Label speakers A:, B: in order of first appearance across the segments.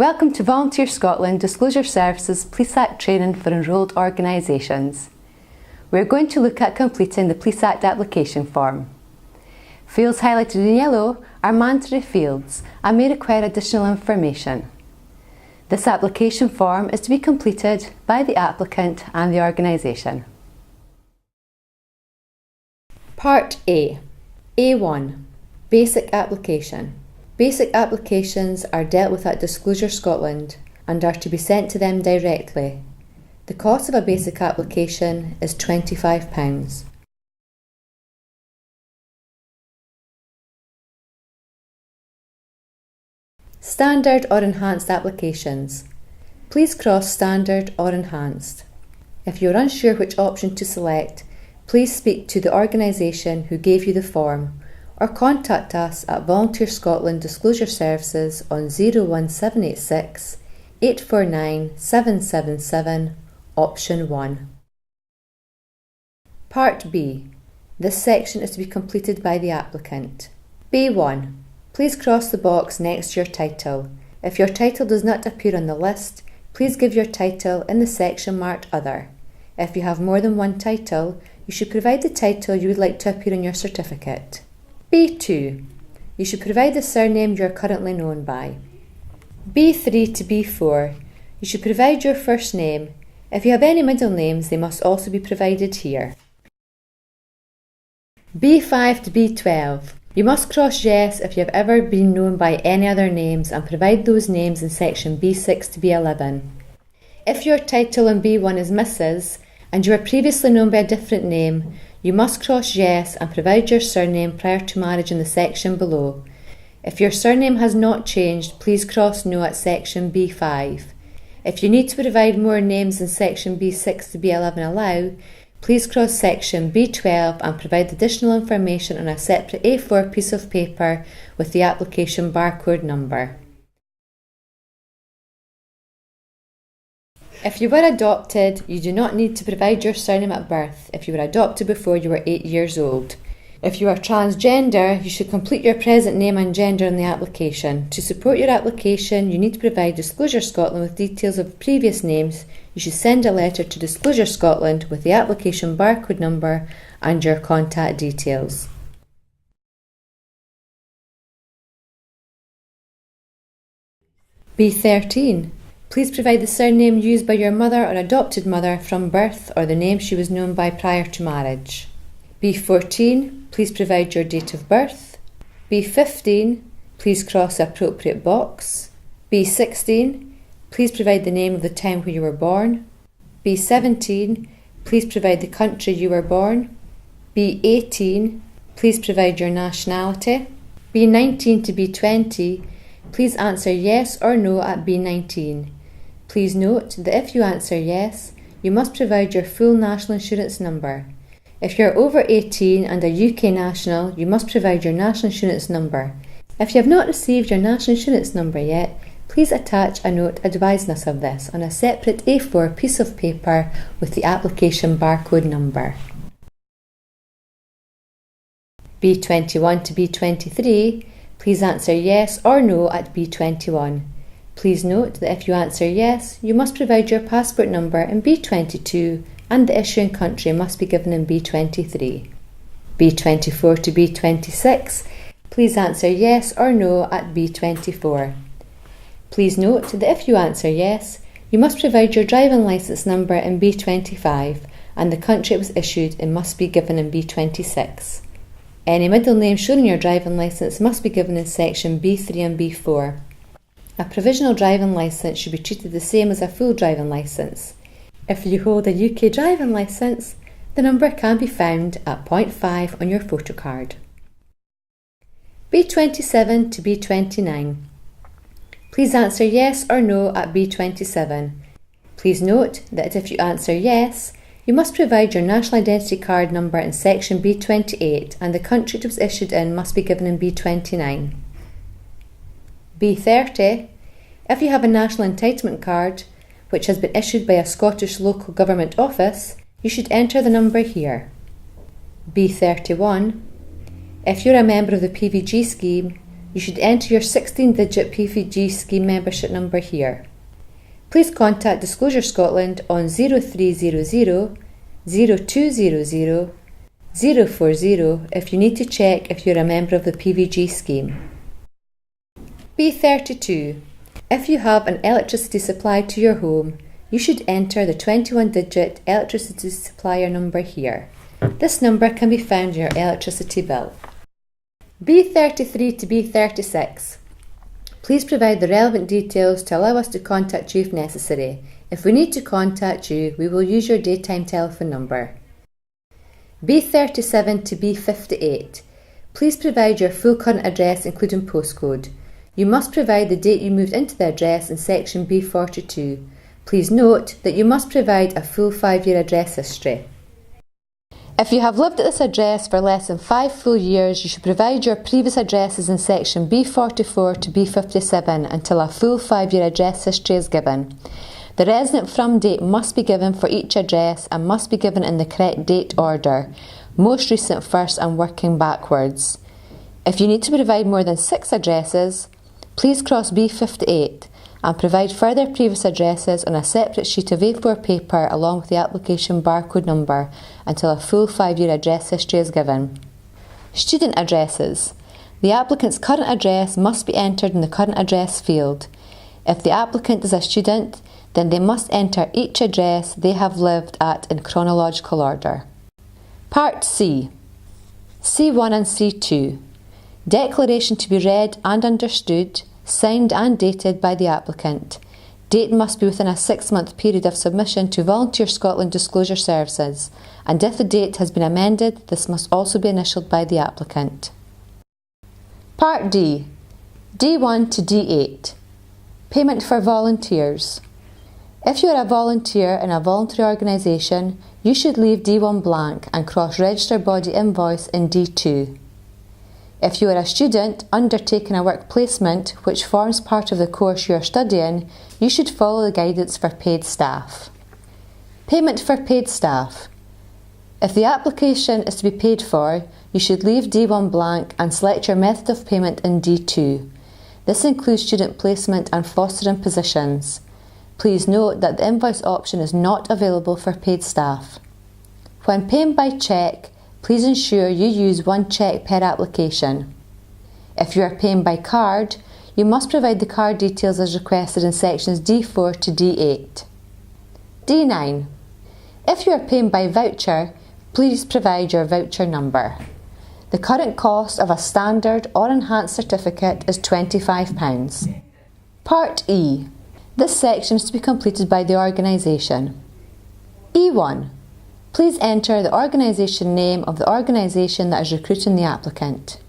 A: Welcome to Volunteer Scotland Disclosure Services Police Act training for enrolled organisations. We're going to look at completing the Police Act application form. Fields highlighted in yellow are mandatory fields and may require additional information. This application form is to be completed by the applicant and the organisation. Part A. A1. Basic application. Basic applications are dealt with at Disclosure Scotland and are to be sent to them directly. The cost of a basic application is £25. Standard or enhanced applications. Please cross standard or enhanced. If you are unsure which option to select, please speak to the organisation who gave you the form or contact us at Volunteer Scotland Disclosure Services on 01786 849 777 option 1. Part B. This section is to be completed by the applicant. B1. Please cross the box next to your title. If your title does not appear on the list, please give your title in the section marked Other. If you have more than one title, you should provide the title you would like to appear on your certificate. B2. You should provide the surname you are currently known by. B3 to B4. You should provide your first name. If you have any middle names, they must also be provided here. B5 to B12. You must cross yes if you have ever been known by any other names and provide those names in section B6 to B11. If your title in B1 is Mrs. and you were previously known by a different name, you must cross yes and provide your surname prior to marriage in the section below. If your surname has not changed, please cross no at section B5. If you need to provide more names in section B6 to B11 allow, please cross section B12 and provide additional information on a separate A4 piece of paper with the application barcode number. If you were adopted, you do not need to provide your surname at birth if you were adopted before you were 8 years old. If you are transgender, you should complete your present name and gender in the application. To support your application, you need to provide Disclosure Scotland with details of previous names. You should send a letter to Disclosure Scotland with the application barcode number and your contact details. B13. Please provide the surname used by your mother or adopted mother from birth or the name she was known by prior to marriage. B14. Please provide your date of birth. B15. Please cross the appropriate box. B16. Please provide the name of the town where you were born. B17. Please provide the country you were born. B18. Please provide your nationality. B19 to B20. Please answer yes or no at B19. Please note that if you answer yes, you must provide your full national insurance number. If you are over 18 and a UK national, you must provide your national insurance number. If you have not received your national insurance number yet, please attach a note advising us of this on a separate A4 piece of paper with the application barcode number. B21 to B23, please answer yes or no at B21. Please note that if you answer yes, you must provide your passport number in B22 and the issuing country must be given in B23. B24 to B26, please answer yes or no at B24. Please note that if you answer yes, you must provide your driving licence number in B25 and the country it was issued in must be given in B26. Any middle name shown in your driving licence must be given in section B3 and B4. A provisional driving licence should be treated the same as a full driving licence. If you hold a UK driving licence, the number can be found at point 5 on your photo card. B27 to B29. Please answer yes or no at B27. Please note that if you answer yes, you must provide your national identity card number in section B28 and the country it was issued in must be given in B29. B30. If you have a national entitlement card which has been issued by a Scottish local government office, you should enter the number here. B31. If you're a member of the PVG scheme, You should enter your 16-digit PVG scheme membership number here. Please contact Disclosure Scotland on 0300 0200 040 if you need to check if you're a member of the PVG scheme. B32. If you have an electricity supply to your home, you should enter the 21-digit electricity supplier number here. This number can be found in your electricity bill. B33 to B36. Please provide the relevant details to allow us to contact you if necessary. If we need to contact you, we will use your daytime telephone number. B37 to B58. Please provide your full current address including postcode. You must provide the date you moved into the address in section B42. Please note that you must provide a full 5-year address history. If you have lived at this address for less than 5 full years, you should provide your previous addresses in section B44 to B57 until a full 5-year address history is given. The resident from date must be given for each address and must be given in the correct date order, most recent first and working backwards. If you need to provide more than 6 addresses, please cross B58 and provide further previous addresses on a separate sheet of A4 paper along with the application barcode number until a full 5-year address history is given. Student addresses. The applicant's current address must be entered in the current address field. If the applicant is a student, then they must enter each address they have lived at in chronological order. Part C. C1 and C2. Declaration to be read and understood, signed and dated by the applicant. Date must be within a 6-month period of submission to Volunteer Scotland Disclosure Services, and if the date has been amended, this must also be initialled by the applicant. Part D. D1 to D8. Payment for volunteers. If you are a volunteer in a voluntary organisation, you should leave D1 blank and cross Register Body Invoice in D2. If you are a student undertaking a work placement which forms part of the course you are studying, you should follow the guidance for paid staff. Payment for paid staff. If the application is to be paid for, you should leave D1 blank and select your method of payment in D2. This includes student placement and fostering positions. Please note that the invoice option is not available for paid staff. When paying by cheque, please ensure you use 1 cheque per application. If you are paying by card, you must provide the card details as requested in sections D4 to D8. D9. If you are paying by voucher, please provide your voucher number. The current cost of a standard or enhanced certificate is £25. Part E. This section is to be completed by the organisation. E1. Please enter the organisation name of the organisation that is recruiting the applicant.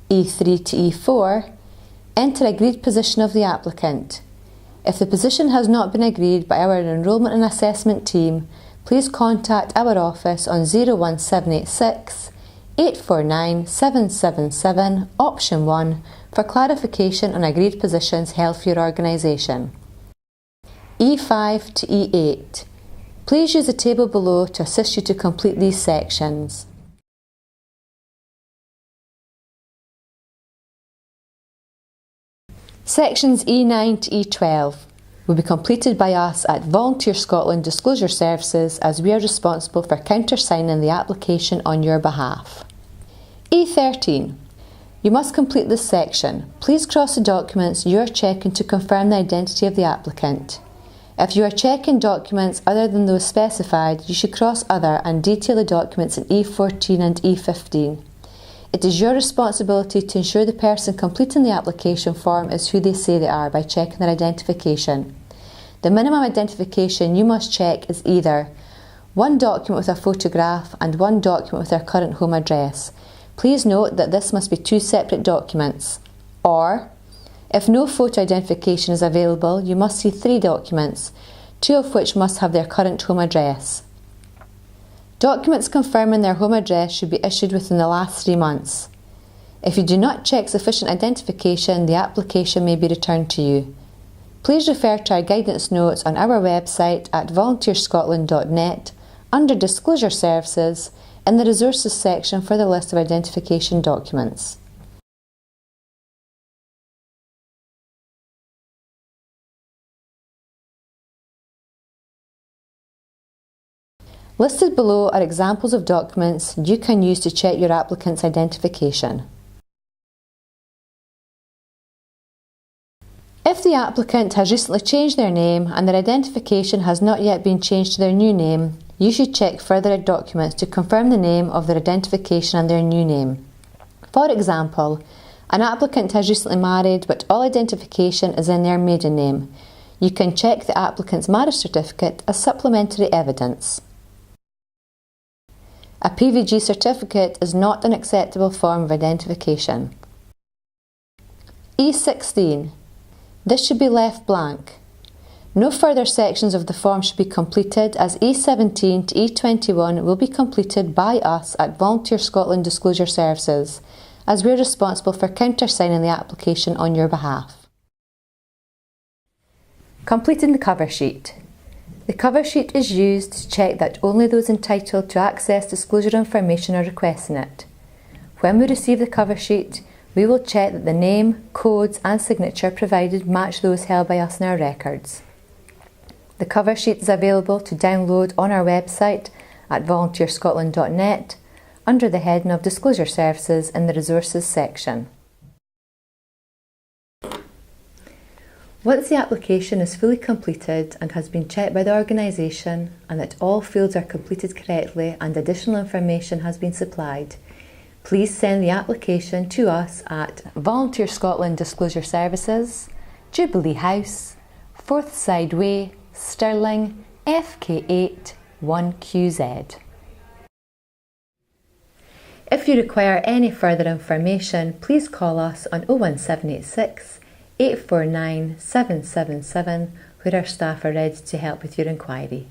A: E3 to E4. Enter agreed position of the applicant. If the position has not been agreed by our enrolment and assessment team, please contact our office on 01786 849 777 option 1 for clarification on agreed positions held for your organisation. E5 to E8. Please use the table below to assist you to complete these sections. Sections E9 to E12 will be completed by us at Volunteer Scotland Disclosure Services as we are responsible for countersigning the application on your behalf. E13. You must complete this section. Please cross the documents you are checking to confirm the identity of the applicant. If you are checking documents other than those specified, you should cross Other and detail the documents in E14 and E15. It is your responsibility to ensure the person completing the application form is who they say they are by checking their identification. The minimum identification you must check is either 1 document with a photograph and 1 document with their current home address. Please note that this must be 2 separate documents. Or, if no photo identification is available, you must see 3 documents, 2 of which must have their current home address. Documents confirming their home address should be issued within the last 3 months. If you do not check sufficient identification, the application may be returned to you. Please refer to our guidance notes on our website at volunteerscotland.net under Disclosure Services in the Resources section for the list of identification documents. Listed below are examples of documents you can use to check your applicant's identification. If the applicant has recently changed their name and their identification has not yet been changed to their new name, you should check further documents to confirm the name of their identification and their new name. For example, an applicant has recently married but all identification is in their maiden name. You can check the applicant's marriage certificate as supplementary evidence. A PVG certificate is not an acceptable form of identification. E16. This should be left blank. No further sections of the form should be completed as E17 to E21 will be completed by us at Volunteer Scotland Disclosure Services, as we're responsible for countersigning the application on your behalf. Completing the cover sheet. The cover sheet is used to check that only those entitled to access disclosure information are requesting it. When we receive the cover sheet, we will check that the name, codes and signature provided match those held by us in our records. The cover sheet is available to download on our website at volunteerscotland.net under the heading of Disclosure Services in the Resources section. Once the application is fully completed and has been checked by the organisation and that all fields are completed correctly and additional information has been supplied, please send the application to us at Volunteer Scotland Disclosure Services, Jubilee House, Forthside Way, Stirling, FK8 1QZ. If you require any further information, please call us on 01786 849 777 where our staff are ready to help with your inquiry.